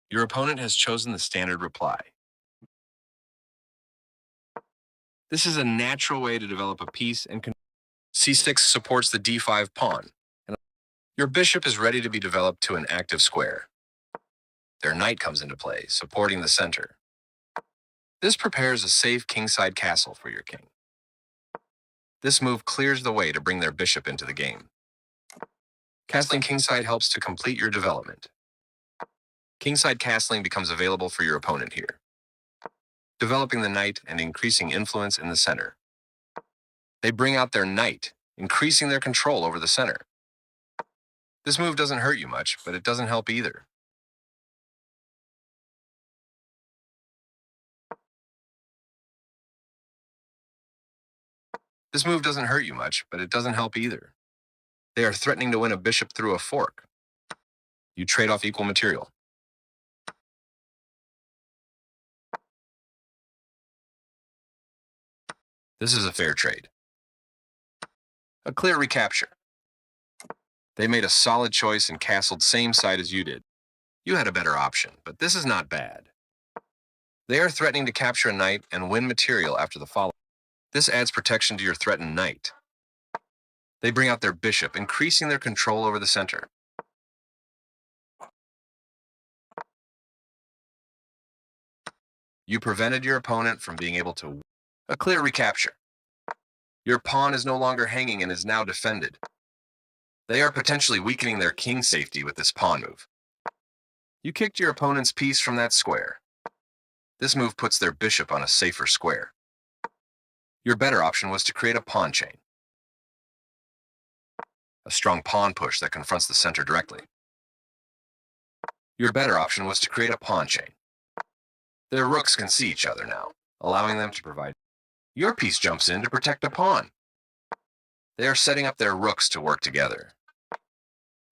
Your opponent has chosen the standard reply. This is a natural way to develop a piece and c6 supports the d5 pawn. And your bishop is ready to be developed to an active square. Their knight comes into play, supporting the center. This prepares a safe kingside castle for your king. This move clears the way to bring their bishop into the game. Castling kingside helps to complete your development. Kingside castling becomes available for your opponent here, developing the knight and increasing influence in the center. They bring out their knight, increasing their control over the center. This move doesn't hurt you much, but it doesn't help either. This move doesn't hurt you much, but it doesn't help either. They are threatening to win a bishop through a fork. You trade off equal material. This is a fair trade. A clear recapture. They made a solid choice and castled same side as you did. You had a better option, but this is not bad. They are threatening to capture a knight and win material after the follow. This adds protection to your threatened knight. They bring out their bishop, increasing their control over the center. You prevented your opponent from being able to a clear recapture. Your pawn is no longer hanging and is now defended. They are potentially weakening their king safety with this pawn move. You kicked your opponent's piece from that square. This move puts their bishop on a safer square. Your better option was to create a pawn chain. A strong pawn push that confronts the center directly. Your better option was to create a pawn chain. Their rooks can see each other now, allowing them to provide. Your piece jumps in to protect a pawn. They are setting up their rooks to work together.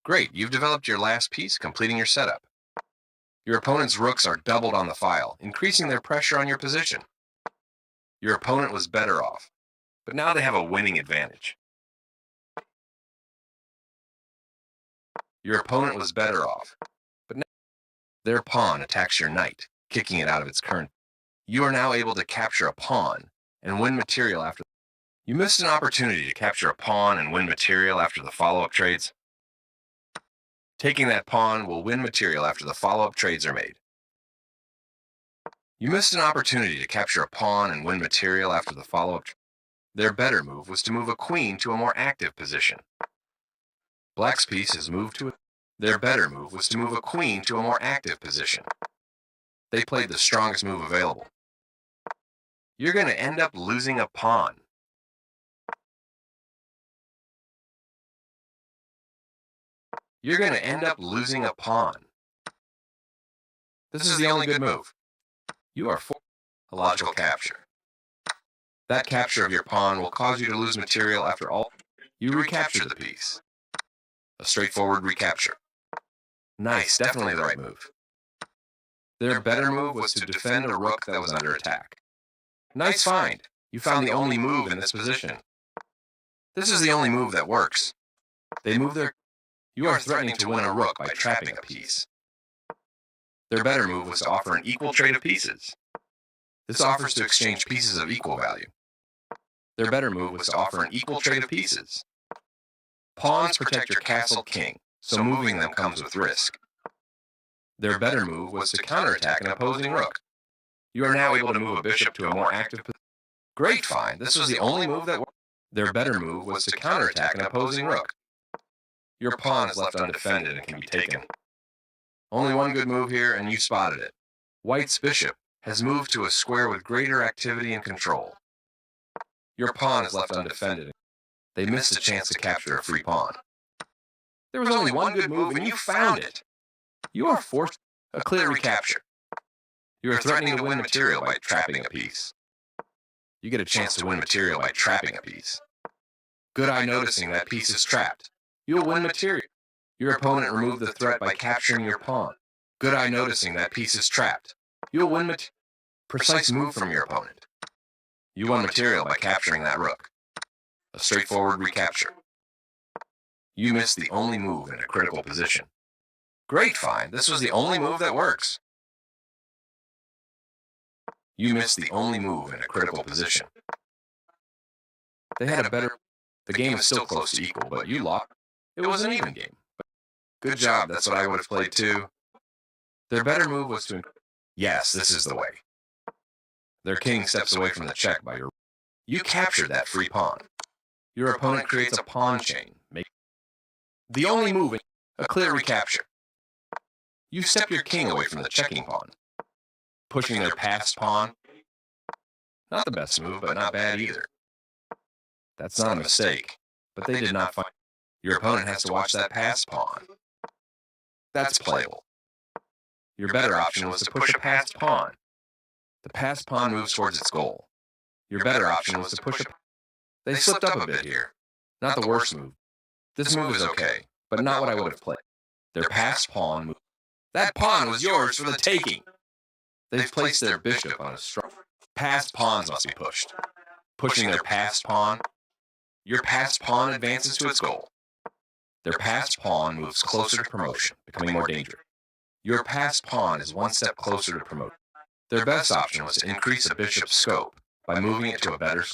Great, you've developed your last piece, completing your setup. Your opponent's rooks are doubled on the file, increasing their pressure on your position. Your opponent was better off, but now they have a winning advantage. Your opponent was better off, but now their pawn attacks your knight, kicking it out of its current. You are now able to capture a pawn and win material after. You missed an opportunity to capture a pawn and win material after the follow-up trades. Taking that pawn will win material after the follow-up trades are made. You missed an opportunity to capture a pawn and win material after the follow-up. Their better move was to move a queen to a more active position. Black's piece is moved to. Their better move was to move a queen to a more active position. They played the strongest move available. You're going to end up losing a pawn. You're going to end up losing a pawn. This is the only good move. You are for a logical capture. That capture of your pawn will cause you to lose material after all. You recapture the piece. A straightforward recapture. Nice, definitely the right move. Their better move was to defend a rook that was under attack. Nice find. You found the only move in this position. This is the only move that works. They move their. You are threatening to win a rook by trapping a piece. Their better move was to offer an equal trade of pieces. This offers to exchange pieces of equal value. Their better move was to offer an equal trade of pieces. Pawns protect your castle king, so moving them comes with risk. Their better move was to counterattack an opposing rook. You are now able to move a bishop to a more active position. Great find. This was the only move that worked. Their better move was to counterattack an opposing rook. Your pawn is left undefended and can be taken. Only one good move here, and you spotted it. White's bishop has moved to a square with greater activity and control. Your pawn is left undefended. They missed a chance to capture a free pawn. There was only one good move, and you found it. You are forced a clear recapture. You are threatening to win material by trapping a piece. You get a chance to win material by trapping a piece. Good eye noticing that piece is trapped. You'll win material. Your opponent removed the threat by capturing your pawn. Good eye noticing that piece is trapped. You'll win material. Precise move from your opponent. You won material by capturing that rook. A straightforward recapture. You missed the only move in a critical position. Great find. This was the only move that works. You missed the only move in a critical position. They had a better... The game is still close to equal, but you lost. It was an even game. Good job. That's what I would have played too. Their better move was to... Yes, this is the way. Their king steps away from the check by your... You captured that free pawn. Your opponent creates a pawn chain. The only move in a clear recapture. You step your king away from the checking pawn, pushing their passed pawn. Not the best move, but not bad either. That's not a mistake, but they did not find... Your opponent has to watch that passed pawn. That's playable. Your better option was to push a passed pawn. The passed pawn moves towards its goal. Your better option was to push a... They slipped up a bit here. Not the worst move. This move is okay, but not what I would have played. Their passed pawn move. That pawn was yours for the taking. They've placed their bishop on a strong... Passed pawns must be pushed. Pushing their passed pawn. Your passed pawn advances to its goal. Their passed pawn moves closer to promotion, becoming more dangerous. Your passed pawn is one step closer to promotion. Their best option was to increase a bishop's scope by moving it to a better...